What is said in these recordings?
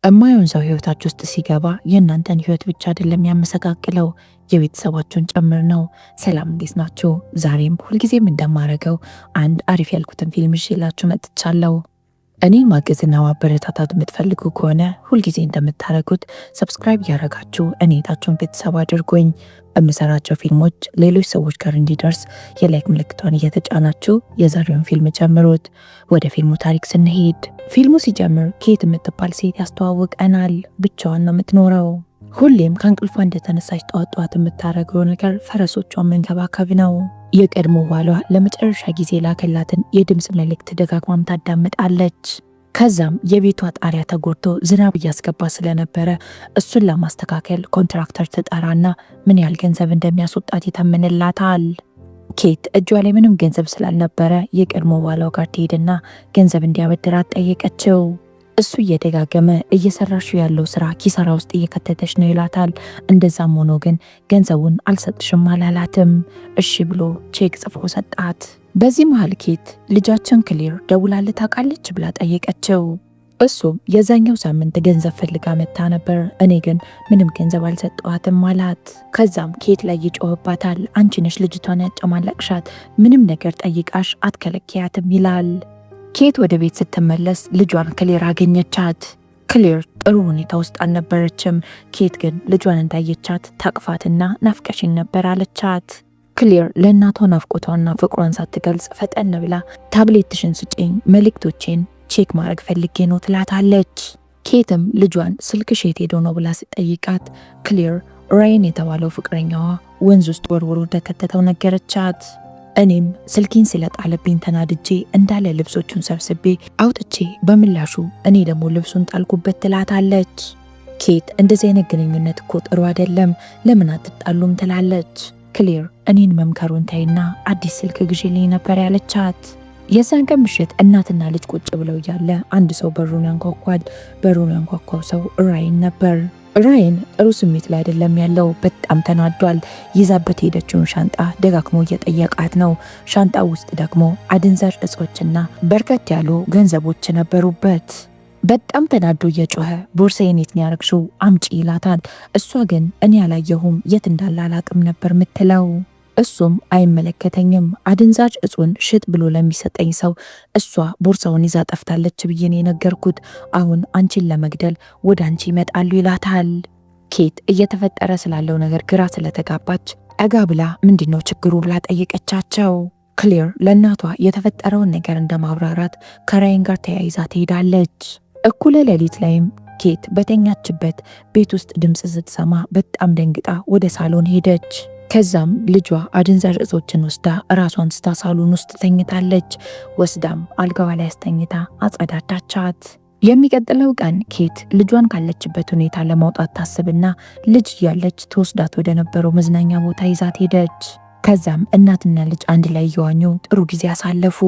እማይሆን ሰው ህይወታችሁ ውስጥ ሲገባ የእናንተን ህይወት ብቻ አይደለም ያመሰቃቅለው የቤተሰባችሁን ጭምር ነው። ሰላም እንዴት ናችሁ? ዛሬም ሁልጊዜም እንደማረገው አንድ አሪፍ ያልኩትን ፊልም ይዤላችሁ መጥቻለሁ። እኔ ማገዝና ማበረታታት የምትፈልጉ ከሆነ ሁልጊዜ እንደምታደርጉት ሰብስክራይብ እያደረጋችሁ እኔታችሁን ቤተሰብ አድርጎኝ በምሰራቸው ፊልሞች ሌሎች ሰዎች ጋር እንዲደርስ የላይክ ምልክቷን እየተጫናችሁ የዛሬውን ፊልም ጀምሩት። ወደ ፊልሙ ታሪክ ስንሄድ ፊልሙ ሲጀምር ኬት የምትባል ሴት ያስተዋውቀናል። ብቻዋን ነው የምትኖረው። ሁሌም ከእንቅልፏ እንደተነሳች ጠዋት የምታደርገው ነገር ፈረሶቿን መንከባከብ ነው። የቀድሞ ባሏ ለመጨረሻ ጊዜ ላከላትን የድምፅ መልእክት ደጋግማም ታዳምጣለች። ከዛም የቤቷ ጣሪያ ተጎድቶ ዝናብ እያስገባ ስለነበረ እሱን ለማስተካከል ኮንትራክተር ትጠራና ምን ያህል ገንዘብ እንደሚያስወጣት ይተምንላታል። ኬት እጇ ላይ ምንም ገንዘብ ስላልነበረ የቀድሞ ባሏ ጋር ትሄድና ገንዘብ እንዲያበድራት ጠየቀችው። እሱ እየደጋገመ እየሰራሽው ያለው ስራ ኪሳራ ውስጥ እየከተተሽ ነው ይላታል። እንደዛም ሆኖ ግን ገንዘቡን አልሰጥሽም አላላትም። እሺ ብሎ ቼክ ጽፎ ሰጣት። በዚህ መሃል ኬት ልጃችን ክሌር ደውላልህ ታውቃለች ብላ ጠየቀችው። እሱም የዛኛው ሳምንት ገንዘብ ፈልጋ መታ ነበር፣ እኔ ግን ምንም ገንዘብ አልሰጠዋትም አላት። ከዛም ኬት ላይ ይጮህባታል። አንቺ ነሽ ልጅቷን ያጨማለቅሻት፣ ምንም ነገር ጠይቃሽ አትከለኪያትም ይላል። ኬት ወደ ቤት ስትመለስ ልጇን ክሌር አገኘቻት። ክሌር ጥሩ ሁኔታ ውስጥ አልነበረችም። ኬት ግን ልጇን እንዳየቻት ታቅፋትና ናፍቀሽኝ ነበር አለቻት። ክሌር ለእናቷ ናፍቆቷና ፍቅሯን ሳትገልጽ ፈጠን ብላ ታብሌትሽን ስጪኝ፣ መልእክቶቼን ቼክ ማድረግ ፈልጌ ነው ትላታለች። ኬትም ልጇን ስልክሽ የት ሄዶ ነው ብላ ስጠይቃት ክሌር ራይን የተባለው ፍቅረኛዋ ወንዝ ውስጥ ወርውሮ እንደከተተው ነገረቻት። እኔም ስልኪን ስለጣለብኝ ተናድጄ እንዳለ ልብሶቹን ሰብስቤ አውጥቼ በምላሹ እኔ ደግሞ ልብሱን ጣልኩበት ትላታለች። ኬት እንደዚህ አይነት ግንኙነት እኮ ጥሩ አይደለም፣ ለምን አትጣሉም ትላለች። ክሌር እኔን መምከሩን ታይና አዲስ ስልክ ግዢልኝ ነበር ያለቻት። የዛን ቀን ምሽት እናትና ልጅ ቁጭ ብለው እያለ አንድ ሰው በሩን ያንኳኳል። በሩን ያንኳኳው ሰው ራይን ነበር። ራይን ጥሩ ስሜት ላይ አይደለም ያለው፣ በጣም ተናዷል። ይዛበት ሄደችውን ሻንጣ ደጋግሞ እየጠየቃት ነው። ሻንጣው ውስጥ ደግሞ አደንዛዥ እጾችና በርከት ያሉ ገንዘቦች ነበሩበት። በጣም ተናዶ እየጮኸ ቦርሳዬን የት ነው ያረግሽው አምጪ ይላታል። እሷ ግን እኔ ያላየሁም የት እንዳለ አላቅም ነበር ምትለው። እሱም አይመለከተኝም፣ አደንዛዥ እጹን ሽጥ ብሎ ለሚሰጠኝ ሰው እሷ ቦርሳውን ይዛ ጠፍታለች ብዬ ነው የነገርኩት። አሁን አንቺን ለመግደል ወደ አንቺ ይመጣሉ ይላታል። ኬት እየተፈጠረ ስላለው ነገር ግራ ስለተጋባች ጠጋ ብላ ምንድነው ችግሩ ብላ ጠየቀቻቸው። ክሌር ለእናቷ የተፈጠረውን ነገር እንደማብራራት ከራይን ጋር ተያይዛ ትሄዳለች። እኩለ ሌሊት ላይም ኬት በተኛችበት ቤት ውስጥ ድምፅ ስትሰማ በጣም ደንግጣ ወደ ሳሎን ሄደች። ከዛም ልጇ አደንዛዥ እጾችን ወስዳ ራሷን ስታ ሳሎን ውስጥ ተኝታለች። ወስዳም አልጋዋ ላይ አስተኝታ አጸዳዳቻት። የሚቀጥለው ቀን ኬት ልጇን ካለችበት ሁኔታ ለማውጣት ታስብና ልጅ ያለች ተወስዳት ወደ ነበረው መዝናኛ ቦታ ይዛት ሄደች። ከዛም እናትና ልጅ አንድ ላይ እየዋኙ ጥሩ ጊዜ አሳለፉ።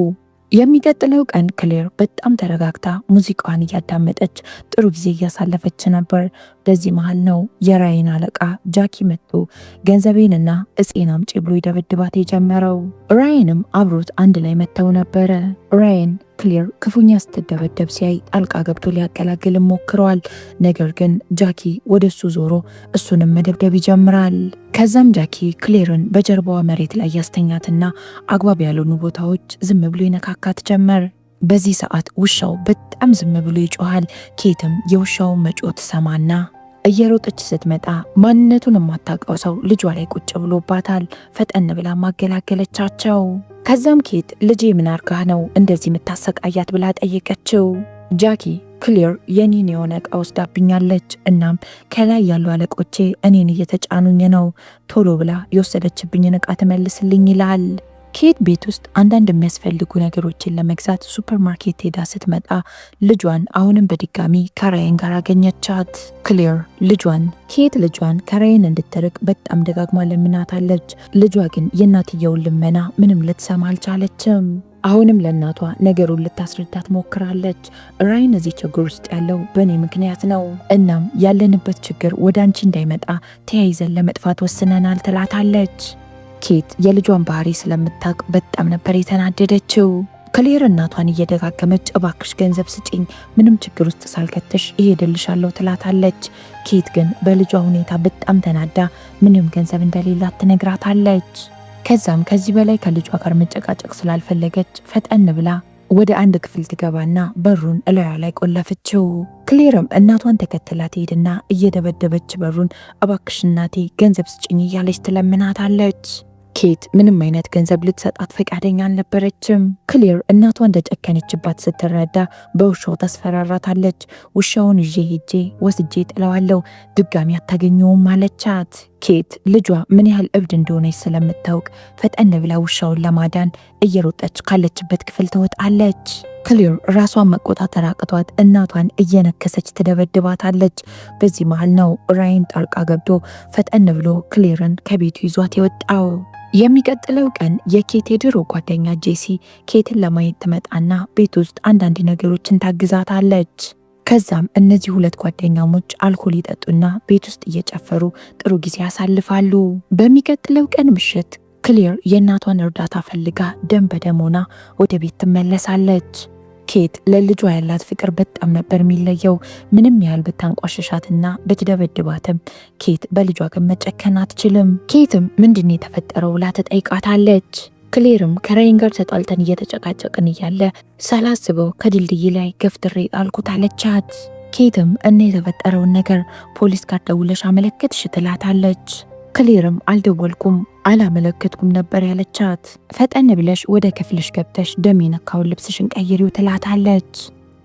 የሚቀጥለው ቀን ክሌር በጣም ተረጋግታ ሙዚቃዋን እያዳመጠች ጥሩ ጊዜ እያሳለፈች ነበር። በዚህ መሃል ነው የራይን አለቃ ጃኪ መጥቶ ገንዘቤንና እጼን አምጪ ብሎ ይደበድባት የጀመረው። ራይንም አብሮት አንድ ላይ መጥተው ነበረ። ራይን ክሌር ክፉኛ ስትደበደብ ሲያይ ጣልቃ ገብቶ ሊያገላግል ሞክረዋል። ነገር ግን ጃኪ ወደሱ ዞሮ እሱንም መደብደብ ይጀምራል። ከዛም ጃኪ ክሌርን በጀርባዋ መሬት ላይ ያስተኛትና አግባብ ያልሆኑ ቦታዎች ዝም ብሎ ይነካካት ጀመር። በዚህ ሰዓት ውሻው በጣም ዝም ብሎ ይጮሃል። ኬትም የውሻውን መጮት ሰማና እየሮጠች ስትመጣ ማንነቱን የማታውቀው ሰው ልጇ ላይ ቁጭ ብሎባታል። ፈጠን ብላ ማገላገለቻቸው። ከዛም ኬት ልጄ ምን አርጋህ ነው እንደዚህ የምታሰቃያት ብላ ጠየቀችው። ጃኪ ክሌር የኔን የሆነ እቃ ወስዳብኛለች፣ እናም ከላይ ያሉ አለቆቼ እኔን እየተጫኑኝ ነው፣ ቶሎ ብላ የወሰደችብኝን እቃ ትመልስልኝ ይላል። ኬት ቤት ውስጥ አንዳንድ የሚያስፈልጉ ነገሮችን ለመግዛት ሱፐርማርኬት ሄዳ ስትመጣ ልጇን አሁንም በድጋሚ ከራይን ጋር አገኘቻት። ክሌር ኬት ልጇን ከራይን እንድትርቅ በጣም ደጋግማ ለምናታለች። ልጇ ግን የእናትየውን ልመና ምንም ልትሰማ አልቻለችም። አሁንም ለእናቷ ነገሩን ልታስረዳት ሞክራለች። ራይን እዚህ ችግር ውስጥ ያለው በእኔ ምክንያት ነው፣ እናም ያለንበት ችግር ወደ አንቺ እንዳይመጣ ተያይዘን ለመጥፋት ወስነናል ትላታለች። ኬት የልጇን ባህሪ ስለምታውቅ በጣም ነበር የተናደደችው። ክሌር እናቷን እየደጋገመች እባክሽ ገንዘብ ስጪኝ፣ ምንም ችግር ውስጥ ሳልከትሽ እሄድልሻለሁ ትላታለች። ኬት ግን በልጇ ሁኔታ በጣም ተናዳ ምንም ገንዘብ እንደሌላት ትነግራታለች። ከዛም ከዚህ በላይ ከልጇ ጋር መጨቃጨቅ ስላልፈለገች ፈጠን ብላ ወደ አንድ ክፍል ትገባና በሩን እላዩ ላይ ቆለፈችው። ክሌርም እናቷን ተከትላ ትሄድና እየደበደበች በሩን እባክሽ እናቴ ገንዘብ ስጭኝ እያለች ትለምናታለች። ኬት ምንም አይነት ገንዘብ ልትሰጣት ፈቃደኛ አልነበረችም። ክሌር እናቷ እንደጨከነችባት ስትረዳ በውሻው ታስፈራራታለች። ውሻውን ይዤ ሄጄ ወስጄ ጥለዋለሁ፣ ድጋሚ አታገኘውም አለቻት። ኬት ልጇ ምን ያህል እብድ እንደሆነች ስለምታውቅ ፈጠን ብላ ውሻውን ለማዳን እየሮጠች ካለችበት ክፍል ትወጣለች። ክሌር ራሷን መቆጣጠር አቅቷት እናቷን እየነከሰች ትደበድባታለች። በዚህ መሃል ነው ራያን ጣልቃ ገብቶ ፈጠን ብሎ ክሌርን ከቤቱ ይዟት የወጣው። የሚቀጥለው ቀን የኬት የድሮ ጓደኛ ጄሲ ኬትን ለማየት ትመጣና ቤት ውስጥ አንዳንድ ነገሮችን ታግዛታለች። ከዛም እነዚህ ሁለት ጓደኛሞች አልኮል ይጠጡና ቤት ውስጥ እየጨፈሩ ጥሩ ጊዜ ያሳልፋሉ። በሚቀጥለው ቀን ምሽት ክሌር የእናቷን እርዳታ ፈልጋ ደም በደም ሆና ወደ ቤት ትመለሳለች። ኬት ለልጇ ያላት ፍቅር በጣም ነበር የሚለየው። ምንም ያህል ብታንቋሸሻትና ብትደበድባትም ኬት በልጇ ግን መጨከን አትችልም። ኬትም ምንድን የተፈጠረው ብላ ትጠይቃታለች። ክሌርም ከራይን ጋር ተጣልተን እየተጨቃጨቅን እያለ ሳላስበው ከድልድይ ላይ ገፍትሬ ጣልኩት አለቻት። ኬትም እና የተፈጠረውን ነገር ፖሊስ ጋር ደውለሽ አመለከትሽ ትላታለች። ክሌርም አልደወልኩም አላመለከትኩም ነበር ያለቻት። ፈጠን ብለሽ ወደ ክፍልሽ ገብተሽ ደም የነካውን ልብስሽን ቀይሪው ትላታለች።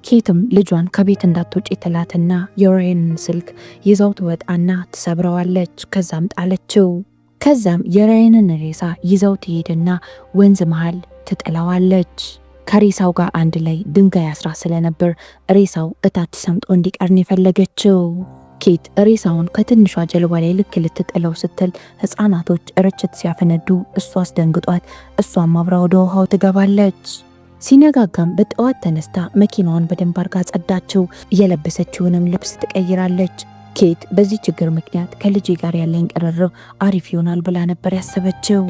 ኬትም ልጇን ከቤት እንዳትወጪ ትላትና የራያንን ስልክ ይዘው ትወጣና ትሰብረዋለች። ከዛም ጣለችው። ከዛም የራያንን ሬሳ ይዘው ትሄድና ወንዝ መሃል ትጥለዋለች። ከሬሳው ጋር አንድ ላይ ድንጋይ አስራ ስለነበር ሬሳው እታች ሰምጦ እንዲቀርን የፈለገችው። ኬት ሬሳውን ከትንሿ ጀልባ ላይ ልክ ልትጥለው ስትል ህፃናቶች ርችት ሲያፈነዱ እሷ አስደንግጧት እሷም አብራ ወደ ውሃው ትገባለች። ሲነጋጋም በጠዋት ተነስታ መኪናዋን በደንብ አርጋ ጸዳችው። የለበሰችውንም ልብስ ትቀይራለች። ኬት በዚህ ችግር ምክንያት ከልጄ ጋር ያለኝ ቅርርብ አሪፍ ይሆናል ብላ ነበር ያሰበችው።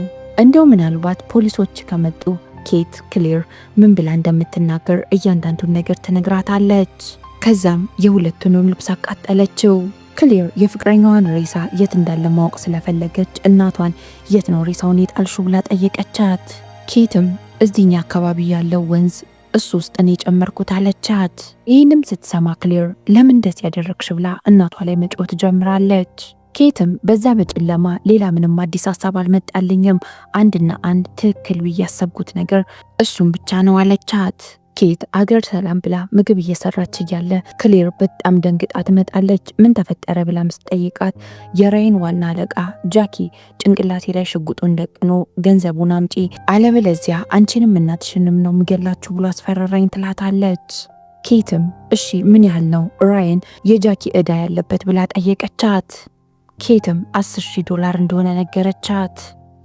እንደው ምናልባት ፖሊሶች ከመጡ ኬት ክሌር ምን ብላ እንደምትናገር እያንዳንዱን ነገር ትነግራታለች። ከዛም የሁለቱንም ልብስ አቃጠለችው። ክሌር የፍቅረኛዋን ሬሳ የት እንዳለ ማወቅ ስለፈለገች እናቷን የት ነው ሬሳውን የጣልሽው ብላ ጠየቀቻት። ኬትም እዚህኛ አካባቢ ያለው ወንዝ እሱ ውስጥ እኔ ጨመርኩት አለቻት። ይህንም ስትሰማ ክሌር ለምን ደስ ያደረግሽ ብላ እናቷ ላይ መጮህ ትጀምራለች። ኬትም በዛ በጨለማ ሌላ ምንም አዲስ ሀሳብ አልመጣልኝም፣ አንድና አንድ ትክክል ብዬ ያሰብኩት ነገር እሱም ብቻ ነው አለቻት። ኬት አገር ሰላም ብላ ምግብ እየሰራች እያለ ክሌር በጣም ደንግጣ ትመጣለች። ምን ተፈጠረ ብላ ምትጠይቃት የራይን ዋና አለቃ ጃኪ ጭንቅላቴ ላይ ሽጉጡን ደቅኖ ገንዘቡን አምጪ አለበለዚያ አንቺንም እናትሽንም ነው ምገላችሁ ብሎ አስፈራራኝ ትላታለች። ኬትም እሺ ምን ያህል ነው ራይን የጃኪ ዕዳ ያለበት ብላ ጠየቀቻት። ኬትም $10,000 እንደሆነ ነገረቻት።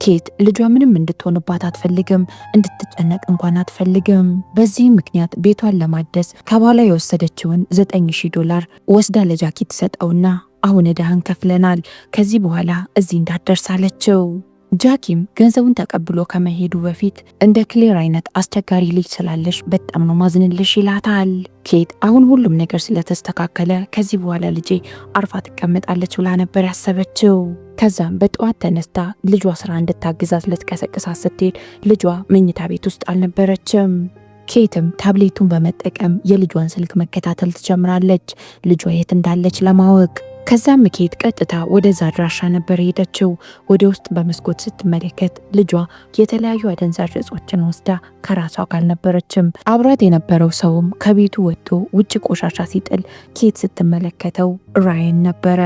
ኬት ልጇ ምንም እንድትሆንባት አትፈልግም፣ እንድትጨነቅ እንኳን አትፈልግም። በዚህ ምክንያት ቤቷን ለማደስ ከባሏ የወሰደችውን $9,000 ወስዳ ለጃኪ ትሰጠውና አሁን ዕዳህን ከፍለናል፣ ከዚህ በኋላ እዚህ እንዳትደርሳለችው። ጃኪም ገንዘቡን ተቀብሎ ከመሄዱ በፊት እንደ ክሌር አይነት አስቸጋሪ ልጅ ስላለሽ በጣም ነው ማዝንልሽ ይላታል። ኬት አሁን ሁሉም ነገር ስለተስተካከለ ከዚህ በኋላ ልጄ አርፋ ትቀመጣለች ብላ ነበር ያሰበችው። ከዛም በጠዋት ተነስታ ልጇ ስራ እንድታግዛት ልትቀሰቅሳት ስትሄድ ልጇ መኝታ ቤት ውስጥ አልነበረችም። ኬትም ታብሌቱን በመጠቀም የልጇን ስልክ መከታተል ትጀምራለች ልጇ የት እንዳለች ለማወቅ። ከዛም ኬት ቀጥታ ወደዛ አድራሻ ነበር ሄደችው። ወደ ውስጥ በመስኮት ስትመለከት ልጇ የተለያዩ አደንዛዥ እጾችን ወስዳ ከራሷ ጋር ነበረችም። አብራት የነበረው ሰውም ከቤቱ ወጥቶ ውጭ ቆሻሻ ሲጥል ኬት ስትመለከተው ራያን ነበረ።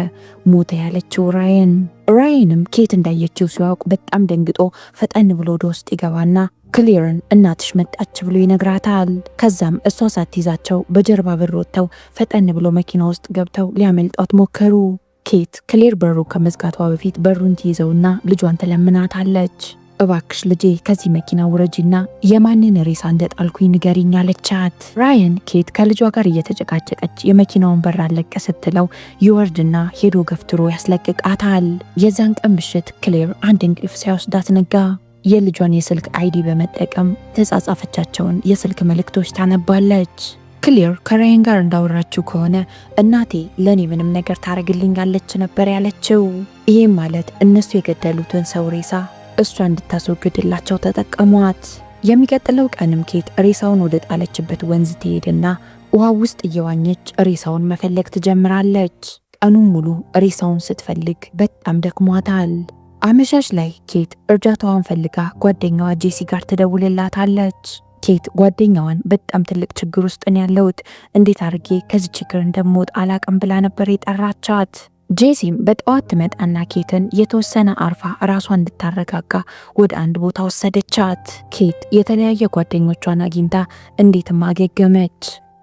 ሞተ ያለችው ራያንም ኬት እንዳየችው ሲያውቅ በጣም ደንግጦ ፈጠን ብሎ ወደ ውስጥ ይገባና ክሌርን እናትሽ መጣች ብሎ ይነግራታል። ከዛም እሷ ሳትይዛቸው በጀርባ በር ወጥተው ፈጠን ብሎ መኪና ውስጥ ገብተው ሊያመልጧት ሞከሩ። ኬት ክሌር በሩ ከመዝጋቷ በፊት በሩን ትይዘውና ልጇን ትለምናታለች። እባክሽ ልጄ ከዚህ መኪና ውረጂና የማንን ሬሳ እንደጣልኩኝ ንገሪኝ አለቻት። ራያን ኬት ከልጇ ጋር እየተጨቃጨቀች የመኪናውን በር አለቀ ስትለው ይወርድና ሄዶ ገፍትሮ ያስለቅቃታል። የዛን ቀን ምሽት ክሌር አንድ እንቅልፍ ሳይወስዳት ነጋ። የልጇን የስልክ አይዲ በመጠቀም ተጻጻፈቻቸውን የስልክ መልእክቶች ታነባለች። ክሌር ከራያን ጋር እንዳወራችው ከሆነ እናቴ ለኔ ምንም ነገር ታረግልኛለች ነበር ያለችው። ይህም ማለት እነሱ የገደሉትን ሰው ሬሳ እሷ እንድታስወግድላቸው ተጠቀሟት። የሚቀጥለው ቀንም ኬት ሬሳውን ወደ ጣለችበት ወንዝ ትሄድና ውሃ ውስጥ እየዋኘች ሬሳውን መፈለግ ትጀምራለች። ቀኑን ሙሉ ሬሳውን ስትፈልግ በጣም ደክሟታል። አመሻሽ ላይ ኬት እርዳታዋን ፈልጋ ጓደኛዋ ጄሲ ጋር ትደውልላታለች። ኬት ጓደኛዋን በጣም ትልቅ ችግር ውስጥ ነው ያለሁት፣ እንዴት አድርጌ ከዚህ ችግር እንደምወጣ አላቅም ብላ ነበር የጠራቻት። ጄሲም በጠዋት ትመጣና ኬትን የተወሰነ አርፋ ራሷን እንድታረጋጋ ወደ አንድ ቦታ ወሰደቻት። ኬት የተለያየ ጓደኞቿን አግኝታ እንዴትም አገገመች።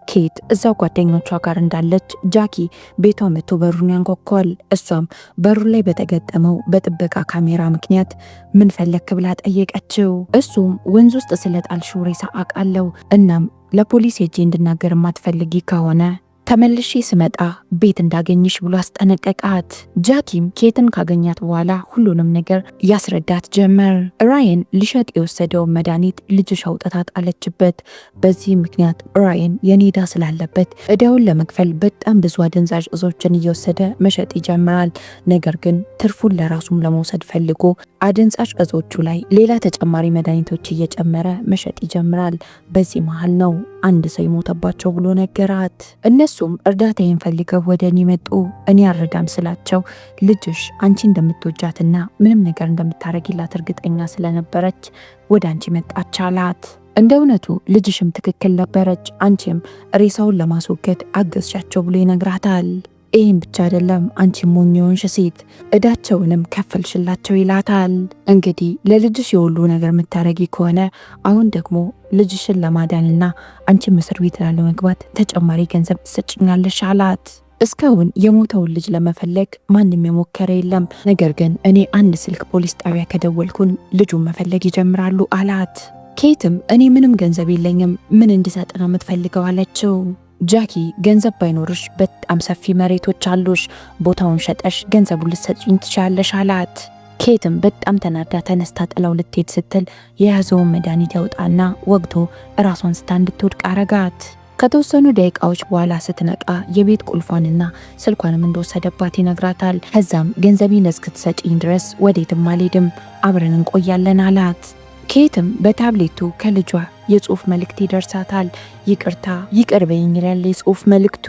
ኬት እዛው ጓደኞቿ ጋር እንዳለች ጃኪ ቤቷ መጥቶ በሩን ያንኳኳል። እሷም በሩ ላይ በተገጠመው በጥበቃ ካሜራ ምክንያት ምን ፈለክ ብላ ጠየቀችው። እሱም ወንዝ ውስጥ ስለጣልሽው ሬሳ አውቃለሁ፣ እናም ለፖሊስ ሄጄ እንድናገር ማትፈልጊ ከሆነ ተመልሼ ስመጣ ቤት እንዳገኝሽ ብሎ አስጠነቀቃት። ጃኪም ኬትን ካገኛት በኋላ ሁሉንም ነገር ያስረዳት ጀመር። ራያን ሊሸጥ የወሰደውን መድኃኒት ልጅሽ አውጥታ ጣለችበት። በዚህ ምክንያት ራያን የኔ ዕዳ ስላለበት ዕዳውን ለመክፈል በጣም ብዙ አደንዛዥ እጾችን እየወሰደ መሸጥ ይጀምራል። ነገር ግን ትርፉን ለራሱም ለመውሰድ ፈልጎ አደንዛዥ እጾቹ ላይ ሌላ ተጨማሪ መድኃኒቶች እየጨመረ መሸጥ ይጀምራል። በዚህ መሃል ነው አንድ ሰው ይሞተባቸው ብሎ ነገራት። እነሱም እርዳታዬን ፈልገው ወደ እኔ መጡ። እኔ አልረዳም ስላቸው ልጅሽ አንቺ እንደምትወጃትና ምንም ነገር እንደምታረጊላት እርግጠኛ ስለነበረች ወደ አንቺ መጣች አላት። እንደ እውነቱ ልጅሽም ትክክል ነበረች፣ አንቺም ሬሳውን ለማስወገድ አገዝሻቸው ብሎ ይነግራታል። ይህም ብቻ አይደለም፣ አንቺ ሞኝ የሆንሽ ሴት እዳቸውንም ከፈልሽላቸው ይላታል። እንግዲህ ለልጅሽ የሁሉ ነገር የምታረጊ ከሆነ አሁን ደግሞ ልጅሽን ለማዳንና አንቺ እስር ቤት ላለመግባት ተጨማሪ ገንዘብ ትሰጭኛለሽ አላት። እስካሁን የሞተውን ልጅ ለመፈለግ ማንም የሞከረ የለም፣ ነገር ግን እኔ አንድ ስልክ ፖሊስ ጣቢያ ከደወልኩን ልጁን መፈለግ ይጀምራሉ አላት። ኬትም እኔ ምንም ገንዘብ የለኝም፣ ምን እንድሰጥ ነው የምትፈልገው አለችው። ጃኪ ገንዘብ ባይኖርሽ በጣም ሰፊ መሬቶች አሉሽ፣ ቦታውን ሸጠሽ ገንዘቡን ልትሰጪኝ ትችያለሽ አላት። ኬትም በጣም ተናዳ ተነስታ ጥላው ልትሄድ ስትል የያዘውን መድኃኒት ያውጣና ወግቶ ራሷን ስታ እንድትወድቅ አረጋት። ከተወሰኑ ደቂቃዎች በኋላ ስትነቃ የቤት ቁልፏንና ስልኳንም እንደወሰደባት ይነግራታል። ከዛም ገንዘቤን እስክትሰጪኝ ድረስ ወዴትም አልሄድም፣ አብረን እንቆያለን አላት። ኬትም በታብሌቱ ከልጇ የጽሁፍ መልእክት ይደርሳታል። ይቅርታ ይቅር በይኝ ይላል የጽሁፍ መልእክቱ።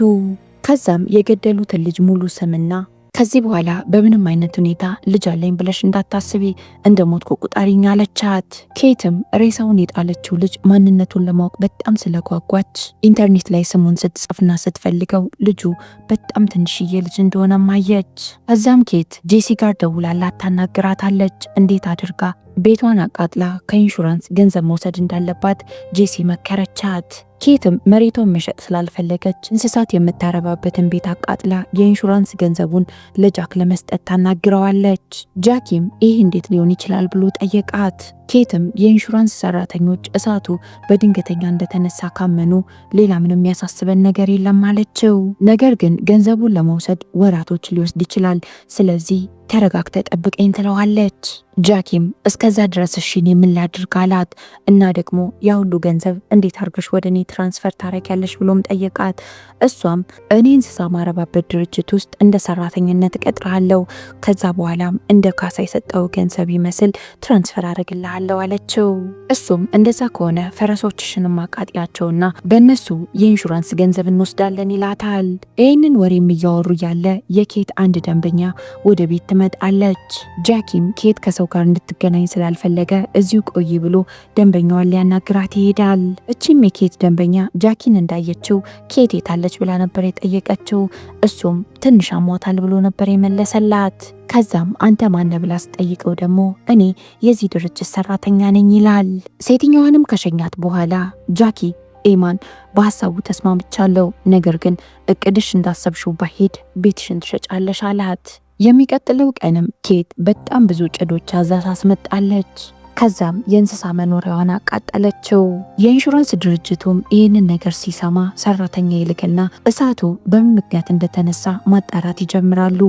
ከዛም የገደሉትን ልጅ ሙሉ ስምና ከዚህ በኋላ በምንም አይነት ሁኔታ ልጅ አለኝ ብለሽ እንዳታስቢ እንደ ሞትኩ ቁጠሪኝ አለቻት። ኬትም ሬሳውን የጣለችው ልጅ ማንነቱን ለማወቅ በጣም ስለጓጓች ኢንተርኔት ላይ ስሙን ስትጽፍና ስትፈልገው ልጁ በጣም ትንሽዬ ልጅ እንደሆነ ማየች። ከዛም ኬት ጄሲ ጋር ደውላላት ታናግራታለች። እንዴት አድርጋ ቤቷን አቃጥላ ከኢንሹራንስ ገንዘብ መውሰድ እንዳለባት ጄሲ መከረቻት። ኬትም መሬቷን መሸጥ ስላልፈለገች እንስሳት የምታረባበትን ቤት አቃጥላ የኢንሹራንስ ገንዘቡን ለጃክ ለመስጠት ታናግረዋለች። ጃኪም ይህ እንዴት ሊሆን ይችላል ብሎ ጠየቃት። ኬትም የኢንሹራንስ ሰራተኞች እሳቱ በድንገተኛ እንደተነሳ ካመኑ ሌላ ምንም የሚያሳስበን ነገር የለም አለችው። ነገር ግን ገንዘቡን ለመውሰድ ወራቶች ሊወስድ ይችላል፣ ስለዚህ ተረጋግተ ጠብቀኝ ትለዋለች። ጃኪም እስከዛ ድረስ እሺ እኔ ምን ላድርግ አላት። እና ደግሞ ያ ሁሉ ገንዘብ እንዴት አድርገሽ ወደ እኔ ትራንስፈር ታረጊያለሽ ብሎም ጠየቃት። እሷም እኔ እንስሳ ማረባበት ድርጅት ውስጥ እንደ ሰራተኝነት እቀጥራለሁ፣ ከዛ በኋላም እንደ ካሳ የሰጠው ገንዘብ ይመስል ትራንስፈር አረግልሃለሁ አለችው። እሱም እንደዛ ከሆነ ፈረሶችሽንም አቃጥያቸውና በእነሱ የኢንሹራንስ ገንዘብ እንወስዳለን ይላታል። ይህንን ወሬም እያወሩ ያለ የኬት አንድ ደንበኛ ወደ ቤት ትመጣለች። ጃኪም ኬት ከሰው ጋር እንድትገናኝ ስላልፈለገ እዚሁ ቆይ ብሎ ደንበኛዋን ሊያናግራት ይሄዳል። እቺም የኬት ደንበኛ ጃኪን እንዳየችው ኬት የታለች ብላ ነበር የጠየቀችው። እሱም ትንሽ አሟታል ብሎ ነበር የመለሰላት። ከዛም አንተ ማነ ብላ ስጠይቀው ደግሞ እኔ የዚህ ድርጅት ሰራተኛ ነኝ ይላል። ሴትኛዋንም ከሸኛት በኋላ ጃኪ ኤማን በሐሳቡ ተስማምቻለሁ፣ ነገር ግን እቅድሽ እንዳሰብሽው ባሄድ ቤትሽን ትሸጫለሽ አላት። የሚቀጥለው ቀንም ኬት በጣም ብዙ ጭዶች አዛ ታስመጣለች። ከዛም የእንስሳ መኖሪያዋን አቃጠለችው። የኢንሹራንስ ድርጅቱም ይህንን ነገር ሲሰማ ሰራተኛ ይልክና እሳቱ በምን ምክንያት እንደተነሳ ማጣራት ይጀምራሉ።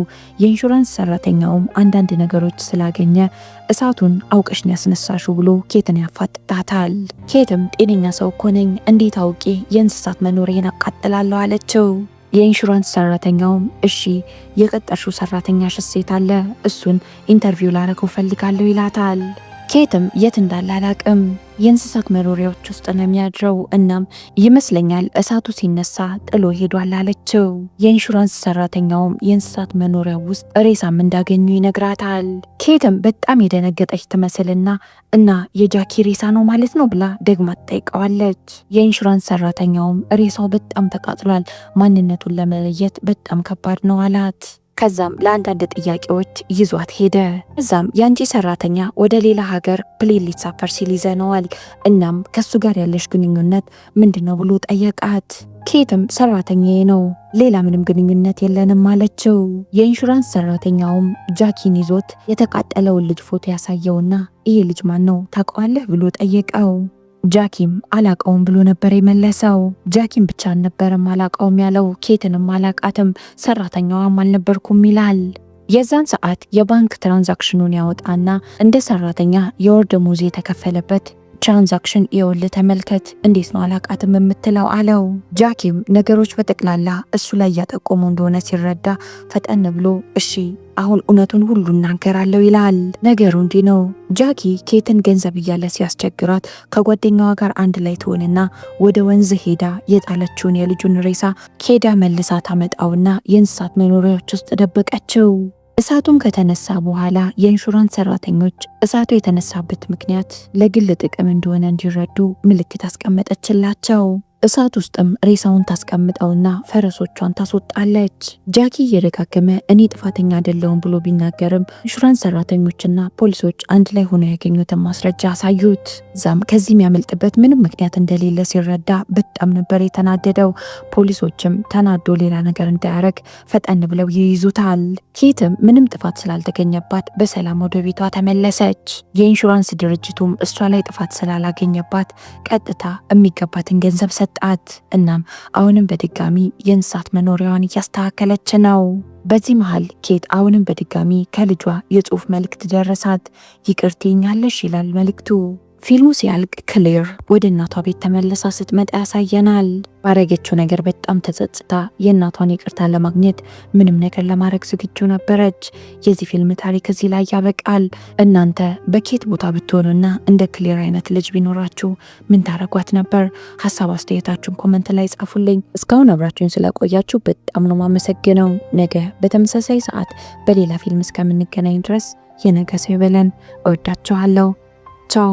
የኢንሹራንስ ሰራተኛውም አንዳንድ ነገሮች ስላገኘ እሳቱን አውቀሽ ነው ያስነሳሹ ብሎ ኬትን ያፋጥጣታል። ኬትም ጤነኛ ሰው እኮ ነኝ፣ እንዴት አውቄ የእንስሳት መኖሪያን አቃጥላለሁ አለችው። የኢንሹራንስ ሰራተኛውም እሺ የቀጠርሽው ሰራተኛሽ ሴት አለ፣ እሱን ኢንተርቪው ላረገው ፈልጋለሁ ይላታል። ኬትም የት እንዳለ አላቅም፣ የእንስሳት መኖሪያዎች ውስጥ ነው የሚያድረው፣ እናም ይመስለኛል እሳቱ ሲነሳ ጥሎ ሄዷል አለችው። የኢንሹራንስ ሰራተኛውም የእንስሳት መኖሪያ ውስጥ ሬሳም እንዳገኙ ይነግራታል። ኬትም በጣም የደነገጠች ትመስልና እና የጃኪ ሬሳ ነው ማለት ነው ብላ ደግማ ትጠይቀዋለች። የኢንሹራንስ ሰራተኛውም ሬሳው በጣም ተቃጥሏል፣ ማንነቱን ለመለየት በጣም ከባድ ነው አላት። ከዛም ለአንዳንድ ጥያቄዎች ይዟት ሄደ። ከዛም የአንቺ ሰራተኛ ወደ ሌላ ሀገር ፕሌን ሊሳፈር ሲል ይዘነዋል፣ እናም ከሱ ጋር ያለሽ ግንኙነት ምንድነው ብሎ ጠየቃት። ኬትም ሰራተኛዬ ነው፣ ሌላ ምንም ግንኙነት የለንም አለችው። የኢንሹራንስ ሰራተኛውም ጃኪን ይዞት የተቃጠለውን ልጅ ፎቶ ያሳየውና ይሄ ልጅ ማን ነው ታውቀዋለህ ብሎ ጠየቀው። ጃኪም አላቀውም ብሎ ነበር የመለሰው። ጃኪም ብቻ አልነበረም አላቀውም ያለው፣ ኬትንም አላቃትም ሰራተኛዋም አልነበርኩም ይላል። የዛን ሰዓት የባንክ ትራንዛክሽኑን ያወጣና እንደ ሰራተኛ የወር ደመወዝ የተከፈለበት ትራንዛክሽን ይኸውልህ ተመልከት፣ እንዴት ነው አላቃትም የምትለው አለው። ጃኪም ነገሮች በጠቅላላ እሱ ላይ እያጠቆሙ እንደሆነ ሲረዳ ፈጠን ብሎ እሺ አሁን እውነቱን ሁሉ እናገራለሁ ይላል። ነገሩ እንዲህ ነው። ጃኪ ኬትን ገንዘብ እያለ ሲያስቸግራት ከጓደኛዋ ጋር አንድ ላይ ትሆንና ወደ ወንዝ ሄዳ የጣለችውን የልጁን ሬሳ ኬዳ መልሳ ታመጣውና የእንስሳት መኖሪያዎች ውስጥ ደበቀችው። እሳቱም ከተነሳ በኋላ የኢንሹራንስ ሰራተኞች እሳቱ የተነሳበት ምክንያት ለግል ጥቅም እንደሆነ እንዲረዱ ምልክት አስቀመጠችላቸው። እሳት ውስጥም ሬሳውን ታስቀምጠውና ፈረሶቿን ታስወጣለች። ጃኪ እየደጋገመ እኔ ጥፋተኛ አይደለሁም ብሎ ቢናገርም ኢንሹራንስ ሰራተኞችና ፖሊሶች አንድ ላይ ሆነው ያገኙትን ማስረጃ አሳዩት። ዛም ከዚህ የሚያመልጥበት ምንም ምክንያት እንደሌለ ሲረዳ በጣም ነበር የተናደደው። ፖሊሶችም ተናዶ ሌላ ነገር እንዳያረግ ፈጠን ብለው ይይዙታል። ኬትም ምንም ጥፋት ስላልተገኘባት በሰላም ወደ ቤቷ ተመለሰች። የኢንሹራንስ ድርጅቱም እሷ ላይ ጥፋት ስላላገኘባት ቀጥታ የሚገባትን ገንዘብ ሰጣት። እናም አሁንም በድጋሚ የእንስሳት መኖሪያዋን እያስተካከለች ነው። በዚህ መሃል ኬት አሁንም በድጋሚ ከልጇ የጽሁፍ መልእክት ደረሳት። ይቅር ትይኛለሽ ይላል መልእክቱ። ፊልሙ ሲያልቅ ክሌር ወደ እናቷ ቤት ተመለሳ ስትመጣ ያሳየናል። ባረገችው ነገር በጣም ተጸጽታ የእናቷን ይቅርታ ለማግኘት ምንም ነገር ለማድረግ ዝግጁ ነበረች። የዚህ ፊልም ታሪክ እዚህ ላይ ያበቃል። እናንተ በኬት ቦታ ብትሆኑና እንደ ክሌር አይነት ልጅ ቢኖራችሁ ምን ታረጓት ነበር? ሀሳብ አስተያየታችሁን ኮመንት ላይ ጻፉልኝ። እስካሁን አብራችሁን ስለቆያችሁ በጣም ነው ማመሰግነው። ነገ በተመሳሳይ ሰዓት በሌላ ፊልም እስከምንገናኝ ድረስ የነገ ሰው ይበለን። እወዳችኋለሁ። ቻው